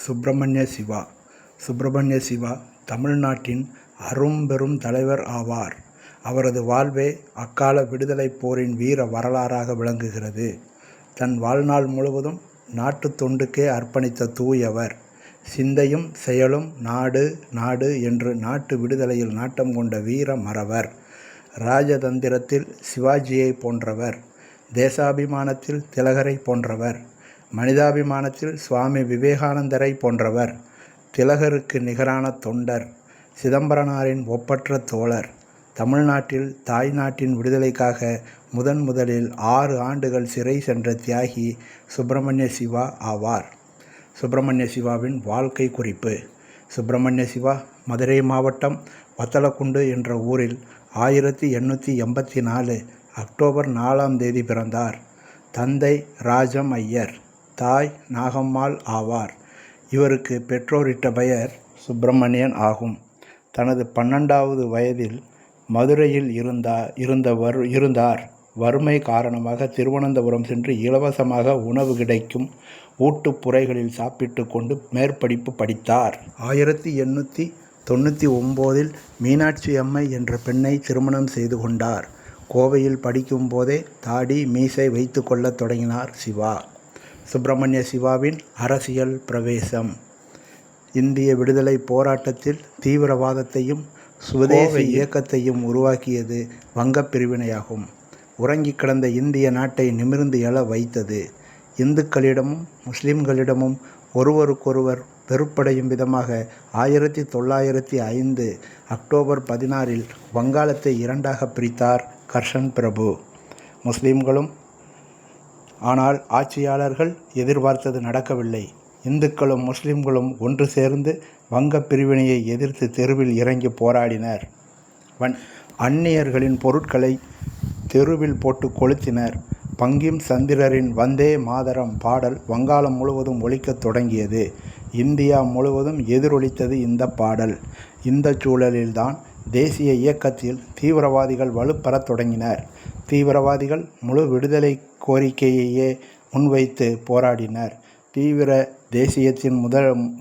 சுப்பிரமணிய சிவா. சுப்பிரமணிய சிவா தமிழ்நாட்டின் அரும்பெரும் தலைவர் ஆவார். அவரது வாழ்வே அக்கால விடுதலைப் போரின் வீர வரலாறாக விளங்குகிறது. தன் வாழ்நாள் முழுவதும் நாட்டுத் தொண்டுக்கே அர்ப்பணித்த தூயவர். சிந்தையும் செயலும் நாடு நாடு என்று நாட்டு விடுதலையில் நாட்டம் கொண்ட வீர மறவர். ராஜதந்திரத்தில் சிவாஜியை போன்றவர். தேசாபிமானத்தில் திலகரை போன்றவர். மனிதாபிமானத்தில் சுவாமி விவேகானந்தரை போன்றவர். திலகருக்கு நிகரான தொண்டர். சிதம்பரனாரின் ஒப்பற்ற தோழர். தமிழ்நாட்டில் தாய்நாட்டின் விடுதலைக்காக முதலில் 6 ஆண்டுகள் சிறை சென்ற தியாகி சுப்பிரமணிய சிவா ஆவார். சுப்பிரமணிய சிவாவின் வாழ்க்கை குறிப்பு. சுப்பிரமணிய சிவா மதுரை மாவட்டம் வத்தலக்குண்டு என்ற ஊரில் 1884 அக்டோபர் 4ஆம் தேதி பிறந்தார். தந்தை ராஜம் ஐயர், தாய் நாகம்மாள் ஆவார். இவருக்கு பெற்றோரிட்ட பெயர் சுப்பிரமணியன் ஆகும். தனது 12வது வயதில் மதுரையில் இருந்தார். வறுமை காரணமாக திருவனந்தபுரம் சென்று இலவசமாக உணவு கிடைக்கும் ஊட்டுப்புரைகளில் சாப்பிட்டு கொண்டு மேற்படிப்பு படித்தார். 1899 மீனாட்சி அம்மை என்ற பெண்ணை திருமணம் செய்து கொண்டார். கோவையில் படிக்கும் போதே தாடி மீசை வைத்து கொள்ள தொடங்கினார் சிவா. சுப்பிரமணிய சிவாவின் அரசியல் பிரவேசம். இந்திய விடுதலை போராட்டத்தில் தீவிரவாதத்தையும் சுதேசி இயக்கத்தையும் உருவாக்கியது வங்கப் பிரிவினையாகும். உறங்கிக் கிடந்த இந்திய நாட்டை நிமிர்ந்து எழ வைத்தது. இந்துக்களிடமும் முஸ்லிம்களிடமும் ஒருவருக்கொருவர் வெறுப்படையும் விதமாக 1905 அக்டோபர் 16 வங்காளத்தை 2ஆக பிரித்தார் கர்சன் பிரபு. முஸ்லிம்களும். ஆனால் ஆட்சியாளர்கள் எதிர்பார்த்தது நடக்கவில்லை. இந்துக்களும் முஸ்லிம்களும் ஒன்று சேர்ந்து வங்கப் பிரிவினையை எதிர்த்து தெருவில் இறங்கி போராடினர். அந்நியர்களின் பொருட்களை தெருவில் போட்டு கொளுத்தினர். பங்கிம் சந்திரரின் வந்தே மாதரம் பாடல் வங்காளம் முழுவதும் ஒலிக்கத் தொடங்கியது. இந்தியா முழுவதும் எதிரொலித்தது இந்த பாடல். இந்த சூழலில்தான் தேசிய இயக்கத்தில் தீவிரவாதிகள் வலுப்பெறத் தொடங்கினர். தீவிரவாதிகள் முழு விடுதலை கோரிக்கையையே முன்வைத்து போராடினர். தீவிர தேசியத்தின்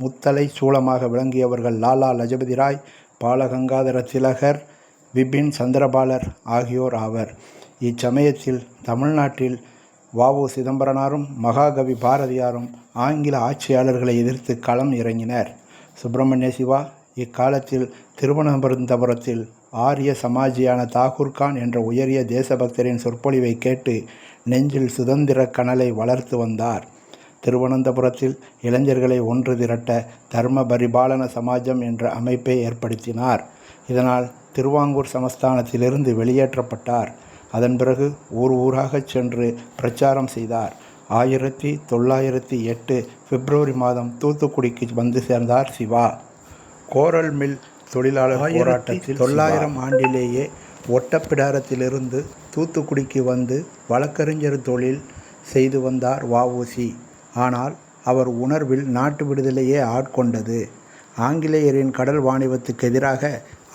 முத்தலை சூலமாக விளங்கியவர்கள் லாலா லஜபதி ராய், பாலகங்காதர திலகர், பிபின் சந்திரபாலர் ஆகியோர் ஆவர். இச்சமயத்தில் தமிழ்நாட்டில் வ.உ. சிதம்பரனாரும் மகாகவி பாரதியாரும் ஆங்கில ஆட்சியாளர்களை எதிர்த்து களம் இறங்கினர். சுப்பிரமணிய சிவா இக்காலத்தில் திருவனந்தபுரத்தில் ஆரிய சமாஜியான தாகூர்கான் என்ற உயரிய தேசபக்தரின் சொற்பொழிவை கேட்டு நெஞ்சில் சுதந்திர கனலை வளர்த்து வந்தார். திருவனந்தபுரத்தில் இளைஞர்களை ஒன்று திரட்ட தர்ம பரிபாலன சமாஜம் என்ற அமைப்பை ஏற்படுத்தினார். இதனால் திருவாங்கூர் சமஸ்தானத்திலிருந்து வெளியேற்றப்பட்டார். அதன் பிறகு ஊராகச் சென்று பிரச்சாரம் செய்தார். 1908 பிப்ரவரி மாதம் தூத்துக்குடிக்கு வந்து சேர்ந்தார் சிவா. கோரல் மில் தொழிலாளர் போராட்டத்தில் 900 ஆண்டிலேயே ஒட்டப்பிடாரத்திலிருந்து தூத்துக்குடிக்கு வந்து வழக்கறிஞர் தொழில் செய்து வந்தார் வ.உ.சி. ஆனால் அவர் உணர்வில் நாட்டு விடுதலையே ஆட்கொண்டது. ஆங்கிலேயரின் கடல் வாணிபத்துக்கு எதிராக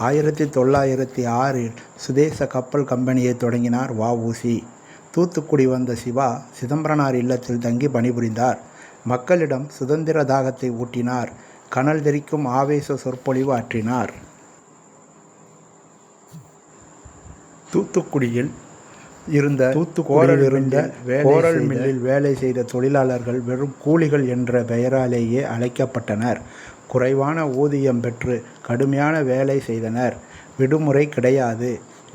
1906 சுதேச கப்பல் கம்பெனியை தொடங்கினார் வ.உ.சி. தூத்துக்குடி வந்த சிவா சிதம்பரனார் இல்லத்தில் தங்கி பணிபுரிந்தார். மக்களிடம் சுதந்திர தாகத்தை ஊட்டினார். கனல் தெரிக்கும் ஆவேச சொற்பொழிவு ஆற்றினார். தூத்துக்குடியில் இருந்த கோரல் மில்லில் வேலை செய்த தொழிலாளர்கள் வெறும் கூலிகள் என்ற பெயராலேயே அழைக்கப்பட்டனர். குறைவான ஊதியம் பெற்று கடுமையான வேலை செய்தனர். விடுமுறை கிடையாது.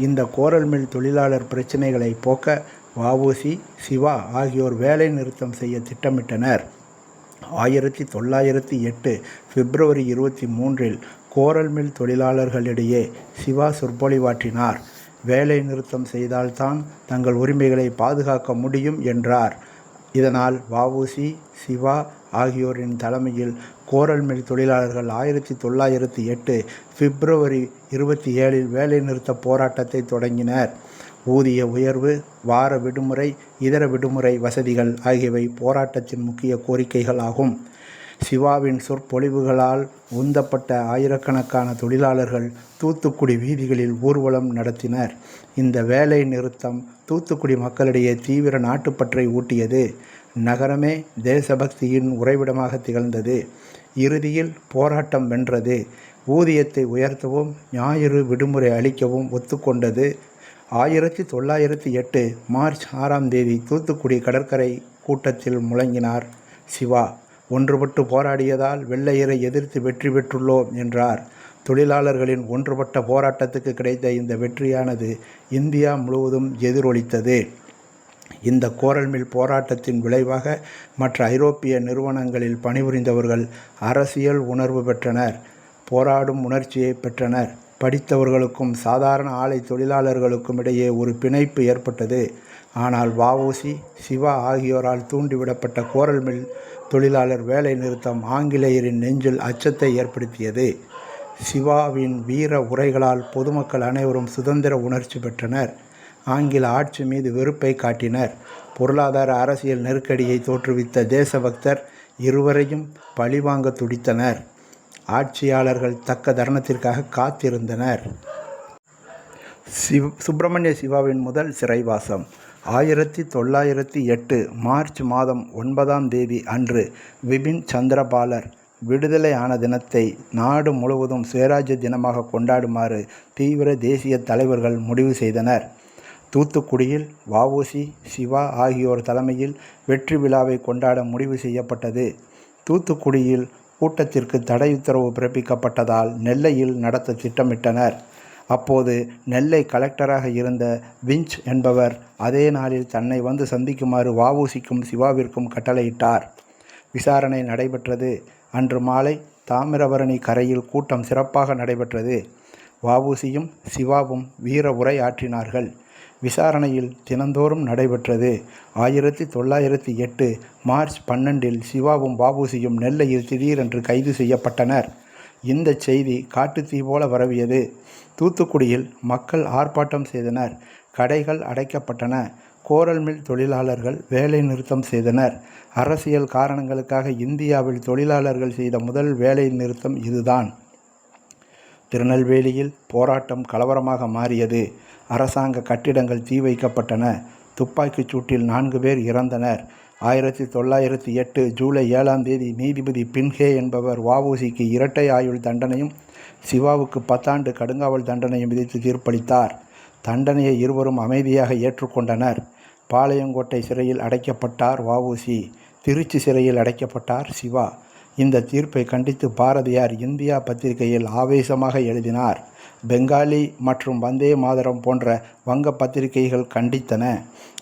இந்த கோரல் மில் தொழிலாளர் பிரச்சினைகளை போக்க வ.உ.சி. சிவா ஆகியோர் வேலை நிறுத்தம் செய்ய திட்டமிட்டனர். 1908 பிப்ரவரி 23 கோரல் மில் தொழிலாளர்களிடையே சிவா சொற்பொழிவாற்றினார். வேலை நிறுத்தம் செய்தால்தான் தங்கள் உரிமைகளை பாதுகாக்க முடியும் என்றார். இதனால் வ.உ.சி. சிவா ஆகியோரின் தலைமையில் கோரல் மில் தொழிலாளர்கள் 1908 பிப்ரவரி 27 வேலை நிறுத்த போராட்டத்தை தொடங்கினர். ஊதிய உயர்வு, வார விடுமுறை, இதர விடுமுறை வசதிகள் ஆகியவை போராட்டத்தின் முக்கிய கோரிக்கைகள் ஆகும். சிவாவின் சொற்பொழிவுகளால் உந்தப்பட்ட ஆயிரக்கணக்கான தொழிலாளர்கள் தூத்துக்குடி வீதிகளில் ஊர்வலம் நடத்தினர். இந்த வேலை நிறுத்தம் தூத்துக்குடி மக்களிடையே தீவிர நாட்டுப்பற்றை ஊட்டியது. நகரமே தேசபக்தியின் உறைவிடமாக திகழ்ந்தது. இறுதியில் போராட்டம் வென்றது. ஊதியத்தை உயர்த்தவும் ஞாயிறு விடுமுறை அளிக்கவும் ஒத்துக்கொண்டது. 1908 மார்ச் 6ஆம் தேதி தூத்துக்குடி கடற்கரை கூட்டத்தில் முழங்கினார் சிவா. ஒன்றுபட்டு போராடியதால் வெள்ளையரை எதிர்த்து வெற்றி பெற்றுள்ளோம் என்றார். தொழிலாளர்களின் ஒன்றுபட்ட போராட்டத்துக்கு கிடைத்த இந்த வெற்றியானது இந்தியா முழுவதும் எதிரொலித்தது. இந்த கோரல் மில் போராட்டத்தின் விளைவாக மற்ற ஐரோப்பிய நிறுவனங்களில் பணிபுரிந்தவர்கள் அரசியல் உணர்வு பெற்றனர், போராடும் உணர்ச்சியை பெற்றனர். படித்தவர்களுக்கும் சாதாரண ஆலை தொழிலாளர்களுக்கும் இடையே ஒரு பிணைப்பு ஏற்பட்டது. ஆனால் வ.உ.சி., சிவா ஆகியோரால் தூண்டிவிடப்பட்ட கோரல் மில் தொழிலாளர் வேலை நிறுத்தம் ஆங்கிலேயரின் நெஞ்சில் அச்சத்தை ஏற்படுத்தியது. சிவாவின் வீர உரைகளால் பொதுமக்கள் அனைவரும் சுதந்திர உணர்ச்சி பெற்றனர். ஆங்கில ஆட்சி மீது வெறுப்பை காட்டினர். பொருளாதார அரசியல் நெருக்கடியை தோற்றுவித்த தேசபக்தர் இருவரையும் பழிவாங்க துடித்தனர். ஆட்சியாளர்கள் தக்க தருணத்திற்காக காத்திருந்தனர். சுப்பிரமணிய சிவாவின் முதல் சிறைவாசம் 1908 மார்ச் மாதம் 9ஆம் தேதி அன்று விபின் சந்திரபாலர் விடுதலை ஆன தினத்தை நாடு முழுவதும் சுயராஜ்ய தினமாக கொண்டாடுமாறு தீவிர தேசிய தலைவர்கள் முடிவு செய்தனர். தூத்துக்குடியில் வ.உ.சி., சிவா ஆகியோர் தலைமையில் வெற்றி விழாவை கொண்டாட முடிவு செய்யப்பட்டது. தூத்துக்குடியில் கூட்டத்திற்கு தடை உத்தரவு பிறப்பிக்கப்பட்டதால் நெல்லையில் நடத்த திட்டமிட்டனர். அப்போது நெல்லை கலெக்டராக இருந்த விஞ்ச் என்பவர் அதே நாளில் தன்னை வந்து சந்திக்குமாறு வ.உ.சிக்கும் சிவாவிற்கும் கட்டளையிட்டார். விசாரணை நடைபெற்றது. அன்று மாலை தாமிரபரணி கரையில் கூட்டம் சிறப்பாக நடைபெற்றது. வ.உ.சியும் சிவாவும் வீர உரை ஆற்றினார்கள். விசாரணையில் தினந்தோறும் நடைபெற்றது. 1908 மார்ச் 12 சிவாவும் வ.உ.சியும் நெல்லையில் திடீரென்று கைது செய்யப்பட்டனர். இந்த செய்தி காட்டுத்தீ போல பரவியது. தூத்துக்குடியில் மக்கள் ஆர்ப்பாட்டம் செய்தனர். கடைகள் அடைக்கப்பட்டன. கோரல் மில் தொழிலாளர்கள் வேலை நிறுத்தம் செய்தனர். அரசியல் காரணங்களுக்காக இந்தியாவில் தொழிலாளர்கள் செய்த முதல் வேலை நிறுத்தம் இதுதான். திருநெல்வேலியில் போராட்டம் கலவரமாக மாறியது. அரசாங்க கட்டிடங்கள் தீ வைக்கப்பட்டன. துப்பாக்கிச் சூட்டில் 4 பேர் இறந்தனர். 1908 ஜூலை 7ஆம் தேதி நீதிபதி பின்ஹே என்பவர் வ.உ.சிக்கு இரட்டை ஆயுள் தண்டனையும் சிவாவுக்கு 10 ஆண்டு கடுங்காவல் தண்டனையும் விதித்து தீர்ப்பளித்தார். தண்டனையை இருவரும் அமைதியாக ஏற்றுக்கொண்டனர். பாளையங்கோட்டை சிறையில் அடைக்கப்பட்டார் வ.உ.சி., திருச்சி சிறையில் அடைக்கப்பட்டார் சிவா. இந்த தீர்ப்பை கண்டித்து பாரதியார் இந்தியா பத்திரிகையில் ஆவேசமாக எழுதினார். பெங்காலி மற்றும் வந்தே மாதரம் போன்ற வங்க பத்திரிகைகள் கண்டித்தன.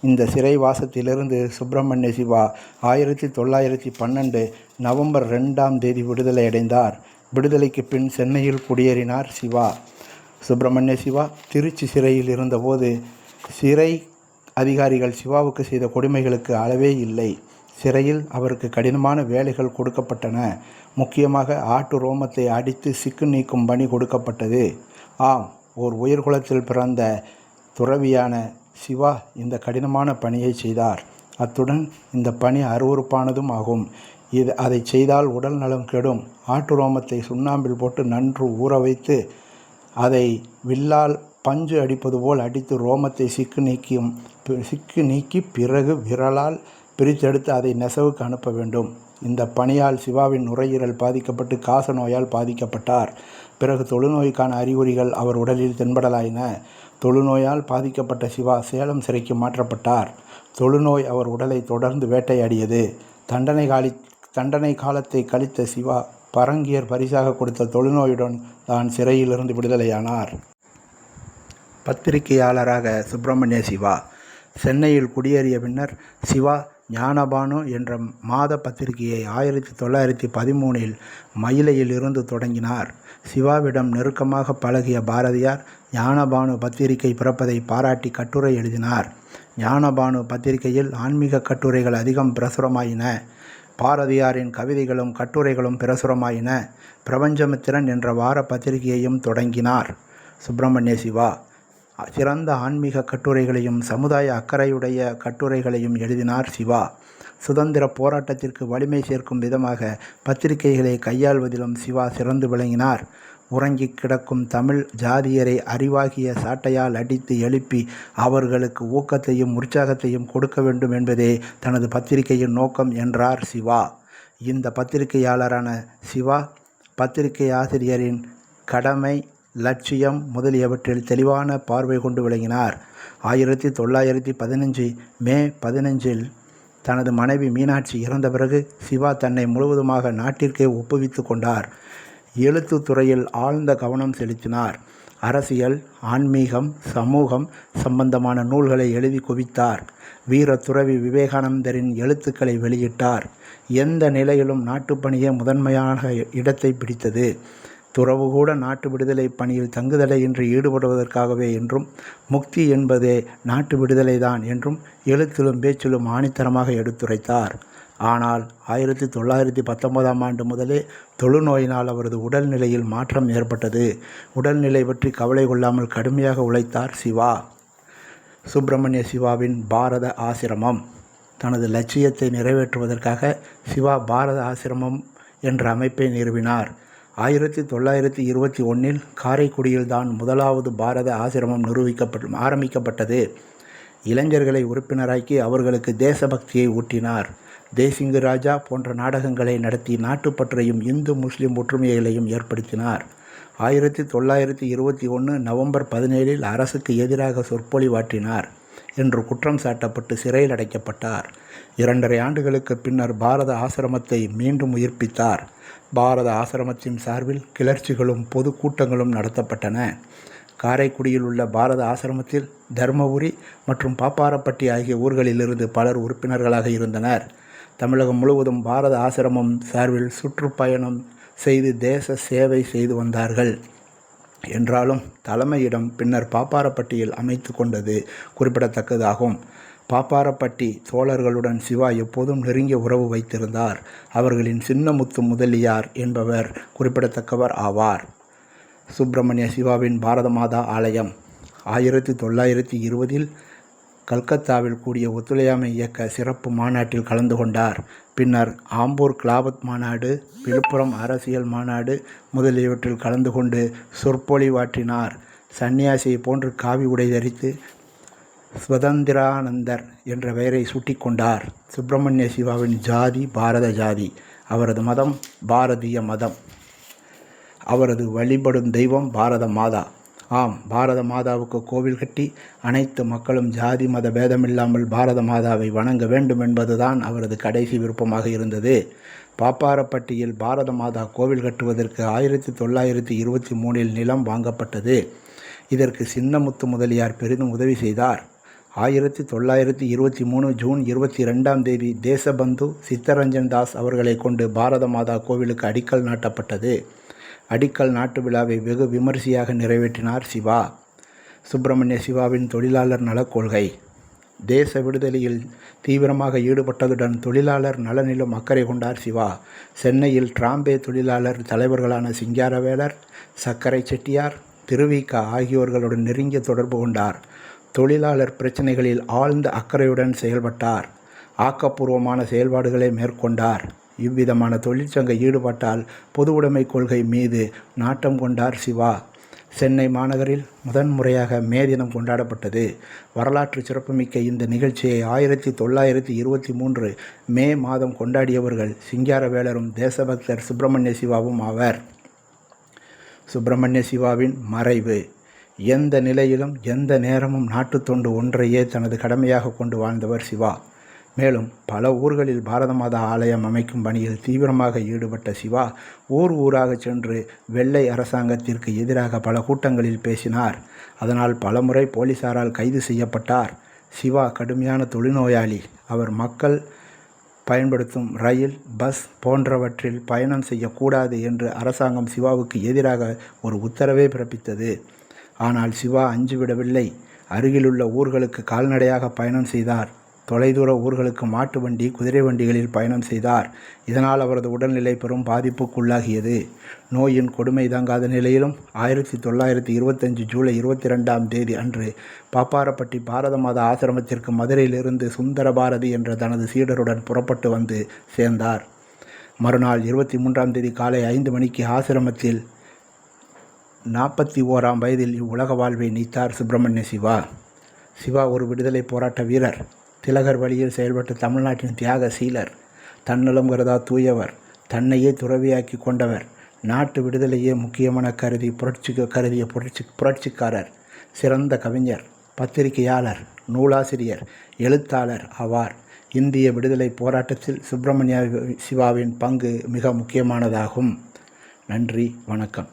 இந்த சிறைவாசத்திலிருந்து சுப்பிரமணிய சிவா 1912 நவம்பர் 2ஆம் தேதி விடுதலை அடைந்தார். விடுதலைக்கு பின் சென்னையில் குடியேறினார் சிவா. சுப்பிரமணிய சிவா திருச்சி சிறையில் இருந்தபோது சிறை அதிகாரிகள் சிவாவுக்கு செய்த கொடுமைகளுக்கு அளவே இல்லை. சிறையில் அவருக்கு கடினமான வேலைகள் கொடுக்கப்பட்டன. முக்கியமாக ஆட்டு ரோமத்தை அடித்து சிக்கு நீக்கும் பணி கொடுக்கப்பட்டது. ஆம், ஓர் உயர்குலத்தில் பிறந்த துறவியான சிவா இந்த கடினமான பணியை செய்தார். அத்துடன் இந்த பணி அருவருப்பானதும் ஆகும். அதை செய்தால் உடல் நலம் கெடும். ஆட்டு ரோமத்தை சுண்ணாம்பில் போட்டு நன்று ஊற வைத்து அதை வில்லால் பஞ்சு அடிப்பது போல் அடித்து ரோமத்தை சிக்கு நீக்கி பிறகு விரலால் பிரித்தெடுத்து அதை நெசவுக்கு அனுப்ப வேண்டும். இந்த பணியால் சிவாவின் நுரையீரல் பாதிக்கப்பட்டு காச நோயால் பாதிக்கப்பட்டார். பிறகு தொழுநோய்க்கான அறிகுறிகள் அவர் உடலில் தென்படலாயின. தொழுநோயால் பாதிக்கப்பட்ட சிவா சேலம் சிறைக்கு மாற்றப்பட்டார். தொழுநோய் அவர் உடலை தொடர்ந்து வேட்டையாடியது. தண்டனை காலத்தை கழித்த சிவா பரங்கியர் பரிசாக கொடுத்த தொழுநோயுடன் தான் சிறையிலிருந்து விடுதலையானார். பத்திரிகையாளராக சுப்பிரமணிய சிவா சென்னையில் குடியேறிய பின்னர் சிவா ஞானபானு என்ற மாத பத்திரிகையை 1913 மயிலையில் இருந்து தொடங்கினார். சிவாவிடம் நெருக்கமாக பழகிய பாரதியார் ஞானபானு பத்திரிகை பிறப்பதை பாராட்டி கட்டுரை எழுதினார். ஞானபானு பத்திரிகையில் ஆன்மீக கட்டுரைகள் அதிகம் பிரசுரமாயின. பாரதியாரின் கவிதைகளும் கட்டுரைகளும் பிரசுரமாயின. பிரபஞ்சமித்திரன் என்ற வார பத்திரிகையையும் தொடங்கினார். சுப்பிரமணிய சிவா சிறந்த ஆன்மீக கட்டுரைகளையும் சமுதாய அக்கறையுடைய கட்டுரைகளையும் எழுதினார். சிவா சுதந்திர போராட்டத்திற்கு வலிமை சேர்க்கும் விதமாக பத்திரிகைகளை கையாள்வதிலும் சிவா சிறந்து விளங்கினார். உறங்கி கிடக்கும் தமிழ் ஜாதியரை அறிவாகிய சாட்டையால் அடித்து எழுப்பி அவர்களுக்கு ஊக்கத்தையும் உற்சாகத்தையும் கொடுக்க வேண்டும் என்பதே தனது பத்திரிகையின் நோக்கம் என்றார் சிவா. இந்த பத்திரிகையாளரான சிவா பத்திரிகை ஆசிரியரின் கடமை, லட்சியம் முதலியவற்றில் தெளிவான பார்வை கொண்டு விளங்கினார். 1915 மே 15 தனது மனைவி மீனாட்சி இறந்த பிறகு சிவா தன்னை முழுவதுமாக நாட்டிற்கே ஒப்புவித்து கொண்டார். எழுத்து துறையில் ஆழ்ந்த கவனம் செலுத்தினார். அரசியல், ஆன்மீகம், சமூகம் சம்பந்தமான நூல்களை எழுதி குவித்தார். வீர துறவி விவேகானந்தரின் எழுத்துக்களை வெளியிட்டார். எந்த நிலையிலும் நாட்டுப்பணியே முதன்மையான இடத்தை பிடித்தது. துறவு கூட நாட்டு விடுதலை பணியில் தங்குதடையின்றி ஈடுபடுவதற்காகவே என்றும், முக்தி என்பதே நாட்டு விடுதலைதான் என்றும் எழுத்திலும் பேச்சிலும் ஆணித்தரமாக எடுத்துரைத்தார். ஆனால் 1919ஆம் ஆண்டு முதலே தொழுநோயினால் அவரது உடல்நிலையில் மாற்றம் ஏற்பட்டது. உடல்நிலை பற்றி கவலை கொள்ளாமல் கடுமையாக உழைத்தார் சிவா. சுப்பிரமணிய சிவாவின் பாரத ஆசிரமம். தனது லட்சியத்தை நிறைவேற்றுவதற்காக சிவா பாரத ஆசிரமம் என்ற அமைப்பை நிறுவினார். 1921 காரைக்குடியில்தான் முதலாவது பாரத ஆசிரமம் ஆரம்பிக்கப்பட்டது. இளைஞர்களை உறுப்பினராக்கி அவர்களுக்கு தேசபக்தியை ஊட்டினார். தேசிங்கு ராஜா போன்ற நாடகங்களை நடத்தி நாட்டுப்பற்றையும் இந்து முஸ்லிம் ஒற்றுமைகளையும் ஏற்படுத்தினார். 1921 நவம்பர் 17 அரசுக்கு எதிராக சொற்பொழிவாற்றினார் என்று குற்றம் சாட்டப்பட்டு சிறையில் அடைக்கப்பட்டார். 2.5 ஆண்டுகளுக்கு பின்னர் பாரத ஆசிரமத்தை மீண்டும் உயிர்ப்பித்தார். பாரத ஆசிரமத்தின் சார்பில் கிளர்ச்சிகளும் பொது கூட்டங்களும் நடத்தப்பட்டன. காரைக்குடியில் உள்ள பாரத ஆசிரமத்தில் தர்மபுரி மற்றும் பாப்பாரப்பட்டி ஆகிய ஊர்களிலிருந்து பலர் உறுப்பினர்களாக இருந்தனர். தமிழகம் முழுவதும் பாரத ஆசிரமம் சார்பில் சுற்றுப்பயணம் செய்து தேச சேவை செய்து வந்தார்கள். என்றாலும் தலைமையிடம் பின்னர் பாப்பாரப்பட்டியில் அமைத்து கொண்டது குறிப்பிடத்தக்கதாகும். பாப்பாரப்பட்டி சோழர்களுடன் சிவா எப்போதும் நெருங்கிய உறவு வைத்திருந்தார். அவர்களின் சின்னமுத்து முதலியார் என்பவர் குறிப்பிடத்தக்கவர் ஆவார். சுப்பிரமணிய சிவாவின் பாரத மாதா ஆலயம். 1920 கல்கத்தாவில் கூடிய ஒத்துழையாமை இயக்க சிறப்பு மாநாட்டில் கலந்து கொண்டார். பின்னர் ஆம்பூர் கிலாபத் மாநாடு, விழுப்புரம் அரசியல் மாநாடு முதலியவற்றில் கலந்து கொண்டு சொற்பொழிவாற்றினார். சன்னியாசியை போன்று காவி உடை தரித்து சுதந்திரானந்தர் என்ற பெயரை சூட்டிக்கொண்டார். சுப்பிரமணிய சிவாவின் ஜாதி பாரத ஜாதி. அவரது மதம் பாரதிய மதம். அவரது வழிபடும் தெய்வம் பாரத மாதா. ஆம், பாரத மாதாவுக்கு கோவில் கட்டி அனைத்து மக்களும் ஜாதி மத பேதமில்லாமல் பாரத மாதாவை வணங்க வேண்டும் என்பதுதான் அவரது கடைசி விருப்பமாக இருந்தது. பாப்பாரப்பட்டியில் பாரத மாதா கோவில் கட்டுவதற்கு 1923 நிலம் வாங்கப்பட்டது. இதற்கு சின்னமுத்து முதலியார் பெரிதும் உதவி செய்தார். 1923 ஜூன் 22 தேசபந்து சித்தரஞ்சன் தாஸ் அவர்களை கொண்டு பாரத மாதா கோவிலுக்கு அடிக்கல் நாட்டப்பட்டது. அடிக்கல் நாட்டு விழாவை வெகு விமரிசையாக நிறைவேற்றினார் சிவா. சுப்பிரமணிய சிவாவின் தொழிலாளர் நலக் கொள்கை. தேச விடுதலையில் தீவிரமாக ஈடுபட்டதுடன் தொழிலாளர் நலனிலும் அக்கறை கொண்டார் சிவா. சென்னையில் டிராம்பே தொழிலாளர் தலைவர்களான சிங்காரவேலர், சக்கரை செட்டியார், திருவிக ஆகியோர்களுடன் நெருங்கிய தொடர்பு கொண்டார். தொழிலாளர் பிரச்சனைகளில் ஆழ்ந்த அக்கறையுடன் செயல்பட்டார். ஆக்கப்பூர்வமான செயல்பாடுகளை மேற்கொண்டார். இவ்விதமான தொழிற்சங்க ஈடுபாட்டால் பொது உடைமை கொள்கை மீது நாட்டம் கொண்டார் சிவா. சென்னை மாநகரில் முதன்முறையாக மே தினம் கொண்டாடப்பட்டது. வரலாற்று சிறப்புமிக்க இந்த நிகழ்ச்சியை 1923 மே மாதம் கொண்டாடியவர்கள் சிங்காரவேலரும் தேசபக்தர் சுப்பிரமணிய சிவாவும் ஆவர். சுப்பிரமணிய சிவாவின் மறைவு. எந்த நிலையிலும் எந்த நேரமும் நாட்டுத்தொண்டு ஒன்றையே தனது கடமையாக கொண்டு வாழ்ந்தவர் சிவா. மேலும் பல ஊர்களில் பாரத மாதா ஆலயம் அமைக்கும் பணியில் தீவிரமாக ஈடுபட்ட சிவா ஊர் ஊராக சென்று வெள்ளை அரசாங்கத்திற்கு எதிராக பல கூட்டங்களில் பேசினார். அதனால் பலமுறை போலீசாரால் கைது செய்யப்பட்டார். சிவா கடுமையான தொழுநோயாளி. அவர் மக்கள் பயன்படுத்தும் ரயில், பஸ் போன்றவற்றில் பயணம் செய்யக்கூடாது என்று அரசாங்கம் சிவாவுக்கு எதிராக ஒரு உத்தரவை பிறப்பித்தது. ஆனால் சிவா அஞ்சுவிடவில்லை. அருகிலுள்ள ஊர்களுக்கு கால்நடையாக பயணம் செய்தார். தொலைதூர ஊர்களுக்கு மாட்டு வண்டி, குதிரை வண்டிகளில் பயணம் செய்தார். இதனால் அவரது உடல்நிலை பெரும் பாதிப்புக்குள்ளாகியது. நோயின் கொடுமை தாங்காத நிலையிலும் 1925 ஜூலை 22 அன்று பாப்பாரப்பட்டி பாரத மாதா ஆசிரமத்திற்கு மதுரையிலிருந்து சுந்தர பாரதி என்ற தனது சீடருடன் புறப்பட்டு வந்து சேர்ந்தார். மறுநாள் 23 காலை 5 மணிக்கு ஆசிரமத்தில் 41ஆம் வயதில் இவ்வுலக வாழ்வை நீத்தார் சுப்பிரமணிய சிவா. சிவா ஒரு விடுதலை போராட்ட வீரர். திலகர் வழியில் செயல்பட்ட தமிழ்நாட்டின் தியாக சீலர். தன்னலம் கருதா தூயவர், தன்னையே துறவியாக்கி கொண்டவர், நாட்டு விடுதலையே முக்கியமென கருதிய புரட்சிக்காரர், சிறந்த கவிஞர், பத்திரிகையாளர், நூலாசிரியர், எழுத்தாளர் ஆவார். இந்திய விடுதலை போராட்டத்தில் சுப்பிரமணிய சிவாவின் பங்கு மிக முக்கியமானதாகும். நன்றி, வணக்கம்.